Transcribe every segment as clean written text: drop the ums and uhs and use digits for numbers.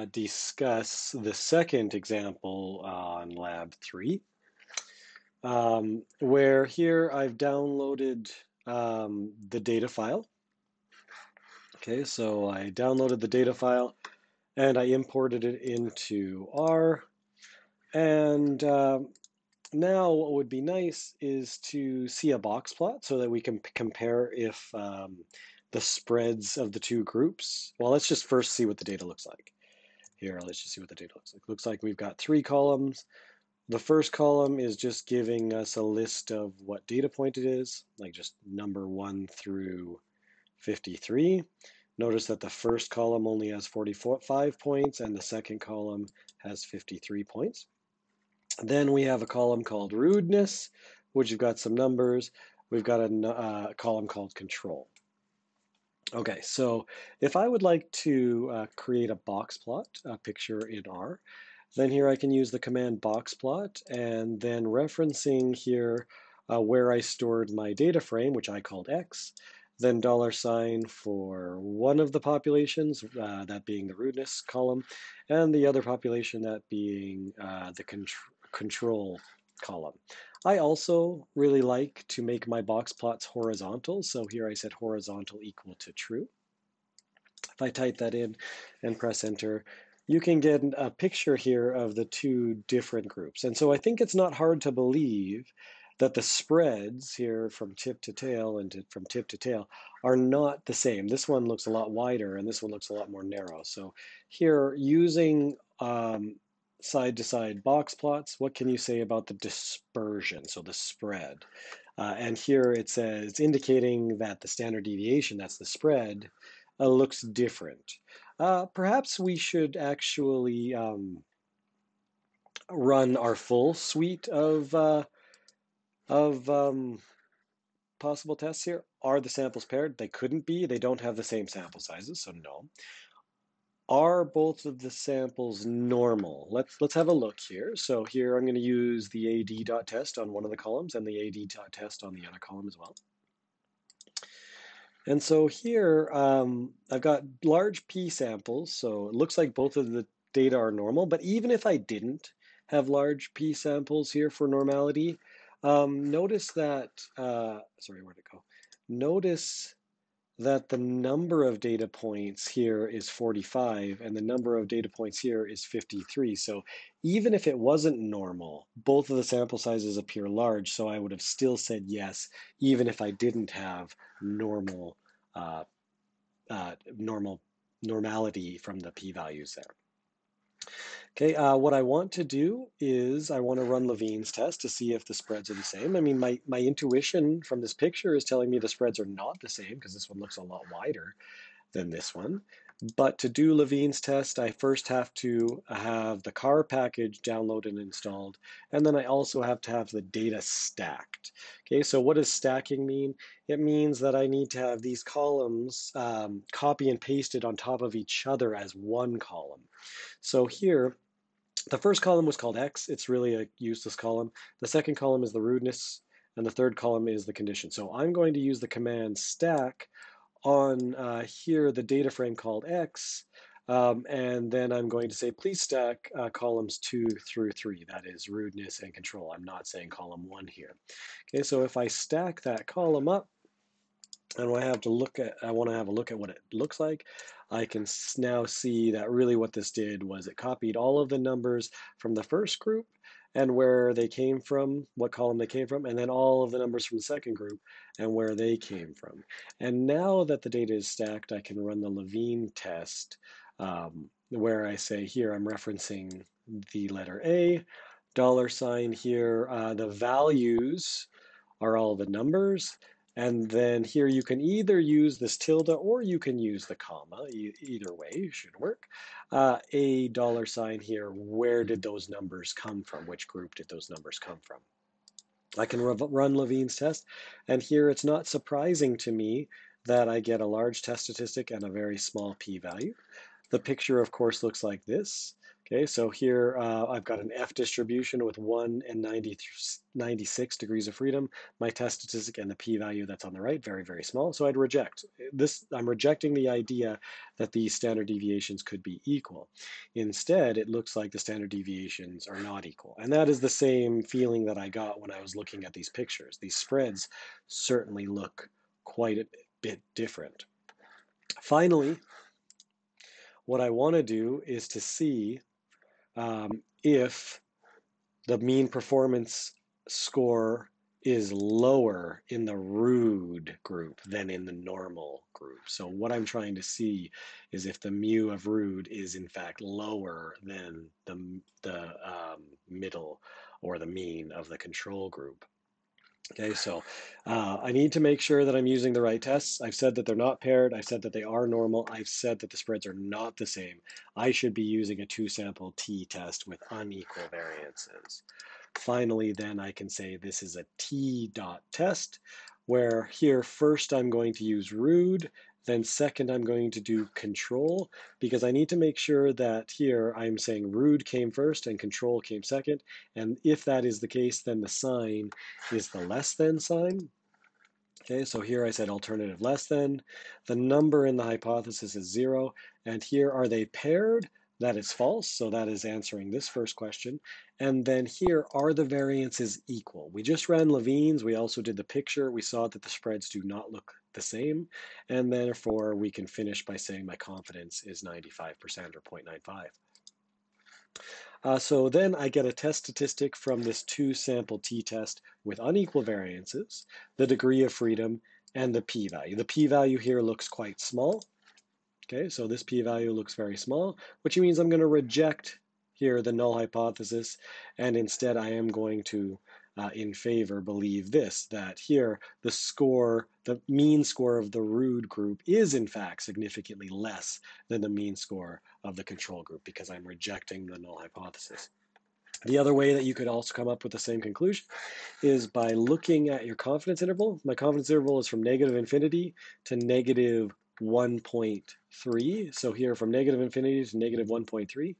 Discuss the second example on Lab 3, where here I've downloaded the data file. Okay, so I downloaded the data file and I imported it into R. And now what would be nice is to see a box plot so that we can compare if the spreads of the two groups. Well, let's just first see what the data looks like. Here, let's just see what the data looks like. Looks like we've got 3 columns. The first column is just giving us a list of what data point it is, like just number 1 through 53. Notice that the first column only has 45 points and the second column has 53 points. Then we have a column called rudeness, which you've got some numbers. We've got a column called control. Okay, so if I would like to create a box plot, a picture in R, then here I can use the command boxplot, and then referencing here where I stored my data frame, which I called X, then $ for one of the populations, that being the rudeness column, and the other population, that being the control column. I also really like to make my box plots horizontal, so here I set horizontal equal to true. If I type that in and press enter, you can get a picture here of the two different groups. And so I think it's not hard to believe that the spreads here from tip to tail and from tip to tail are not the same. This one looks a lot wider and this one looks a lot more narrow. So here, using side-to-side box plots, what can you say about the dispersion, so the spread? And here it says, it's indicating that the standard deviation, that's the spread, looks different. Perhaps we should actually run our full suite of possible tests here. Are the samples paired? They couldn't be. They don't have the same sample sizes, so no. Are both of the samples normal? Let's have a look here. So here I'm going to use the AD.test on one of the columns and the AD.test on the other column as well. And so here I've got large P samples, so it looks like both of the data are normal, but even if I didn't have large P samples here for normality, notice that, sorry, where'd it go? Notice that the number of data points here is 45 and the number of data points here is 53. So even if it wasn't normal, both of the sample sizes appear large, so I would have still said yes, even if I didn't have normality from the p-values there. Okay, what I want to do is I want to run Levene's test to see if the spreads are the same. I mean, my intuition from this picture is telling me the spreads are not the same because this one looks a lot wider than this one. But to do Levene's test, I first have to have the car package downloaded and installed, and then I also have to have the data stacked. Okay, so what does stacking mean? It means that I need to have these columns copy and pasted on top of each other as one column. So here, the first column was called X. It's really a useless column. The second column is the rudeness, and the third column is the condition. So I'm going to use the command stack on here the data frame called X, and then I'm going to say please stack columns 2 through 3. That is rudeness and control. I'm not saying column 1 here. Okay, so if I stack that column up, and I want to have a look at what it looks like, I can now see that really what this did was it copied all of the numbers from the first group and where they came from, what column they came from, and then all of the numbers from the second group and where they came from. And now that the data is stacked, I can run the Levene test, where I say here I'm referencing the letter A, $ here, the values are all the numbers. And then here you can either use this tilde or you can use the comma. Either way should work. A $ here, where did those numbers come from? Which group did those numbers come from? I can run Levene's test, and here it's not surprising to me that I get a large test statistic and a very small p-value. The picture, of course, looks like this. Okay, so here I've got an F distribution with 1 and 96 degrees of freedom. My test statistic and the p-value that's on the right, very, very small. So I'd reject this. I'm rejecting the idea that these standard deviations could be equal. Instead, it looks like the standard deviations are not equal. And that is the same feeling that I got when I was looking at these pictures. These spreads certainly look quite a bit different. Finally, what I want to do is to see if the mean performance score is lower in the rude group than in the normal group. So what I'm trying to see is if the mu of rude is in fact lower than the middle or the mean of the control group. Okay, so I need to make sure that I'm using the right tests. I've said that they're not paired. I've said that they are normal. I've said that the spreads are not the same. I should be using a two-sample t-test with unequal variances. Finally, then I can say this is a t-dot test, where here first I'm going to use rude, then second I'm going to do control, because I need to make sure that here I'm saying rude came first and control came second, and if that is the case, then the sign is the less than sign. Okay, so here I said alternative less than. The number in the hypothesis is 0, and here are they paired? That is false, so that is answering this first question. And then here, are the variances equal? We just ran Levine's, we also did the picture, we saw that the spreads do not look the same, and therefore we can finish by saying my confidence is 95% or 0.95. So then I get a test statistic from this two-sample t-test with unequal variances, the degree of freedom, and the p-value. The p-value here looks quite small. Okay, so this p-value looks very small, which means I'm going to reject here the null hypothesis, and instead I am going to, in favor, believe this, that here the score, the mean score of the rude group is in fact significantly less than the mean score of the control group because I'm rejecting the null hypothesis. The other way that you could also come up with the same conclusion is by looking at your confidence interval. My confidence interval is from negative infinity to negative 1.3. So here from negative infinity to negative 1.3.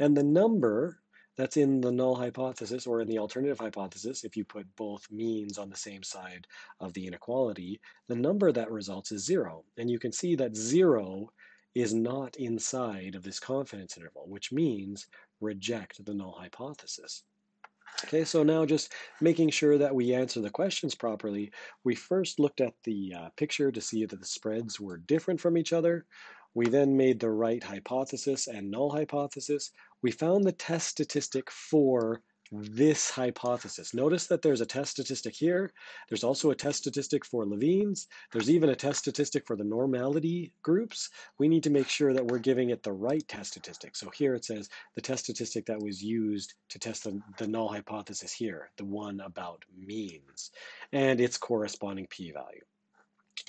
And the number that's in the null hypothesis or in the alternative hypothesis, if you put both means on the same side of the inequality, the number that results is 0. And you can see that 0 is not inside of this confidence interval, which means reject the null hypothesis. Okay, so now just making sure that we answer the questions properly, we first looked at the picture to see that the spreads were different from each other. We then made the right hypothesis and null hypothesis. We found the test statistic for this hypothesis. Notice that there's a test statistic here. There's also a test statistic for Levine's. There's even a test statistic for the normality groups. We need to make sure that we're giving it the right test statistic. So here it says the test statistic that was used to test the null hypothesis here, the one about means, and its corresponding p-value.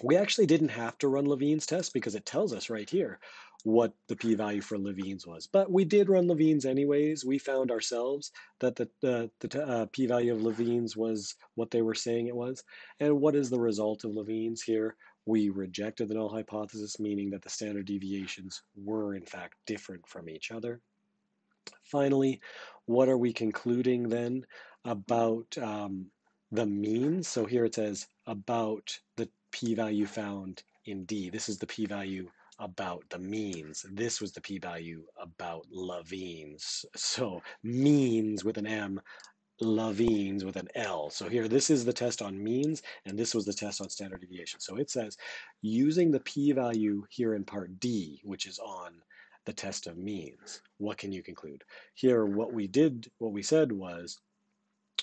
We actually didn't have to run Levine's test because it tells us right here what the p-value for Levine's was. But we did run Levine's anyways. We found ourselves that the p-value of Levine's was what they were saying it was. And what is the result of Levine's here? We rejected the null hypothesis, meaning that the standard deviations were in fact different from each other. Finally, what are we concluding then about the mean? So here it says about the p-value found in D. This is the p-value about the means. This was the p-value about Levine's. So means with an M, Levine's with an L. So here, this is the test on means, and this was the test on standard deviation. So it says, using the p-value here in part D, which is on the test of means, what can you conclude? Here, what we said was,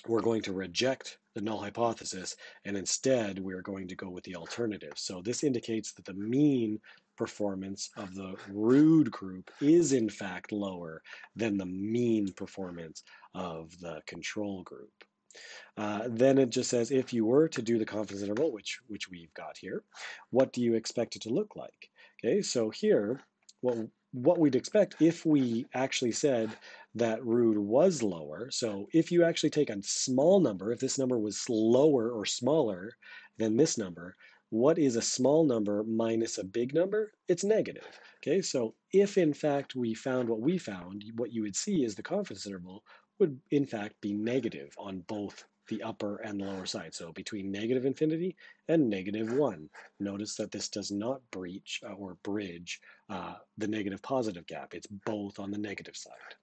we're going to reject the null hypothesis, and instead we're going to go with the alternative. So this indicates that the mean performance of the rude group is in fact lower than the mean performance of the control group. Then it just says, if you were to do the confidence interval, which we've got here, what do you expect it to look like? Okay, so here, what we'd expect if we actually said that rude was lower, so if you actually take a small number, if this number was lower or smaller than this number, What is a small number minus a big number? It's negative. Okay, so if in fact we found what we found, what you would see is the confidence interval would in fact be negative on both the upper and the lower side. So between negative infinity and -1. Notice that this does not breach or bridge the negative positive gap. It's both on the negative side.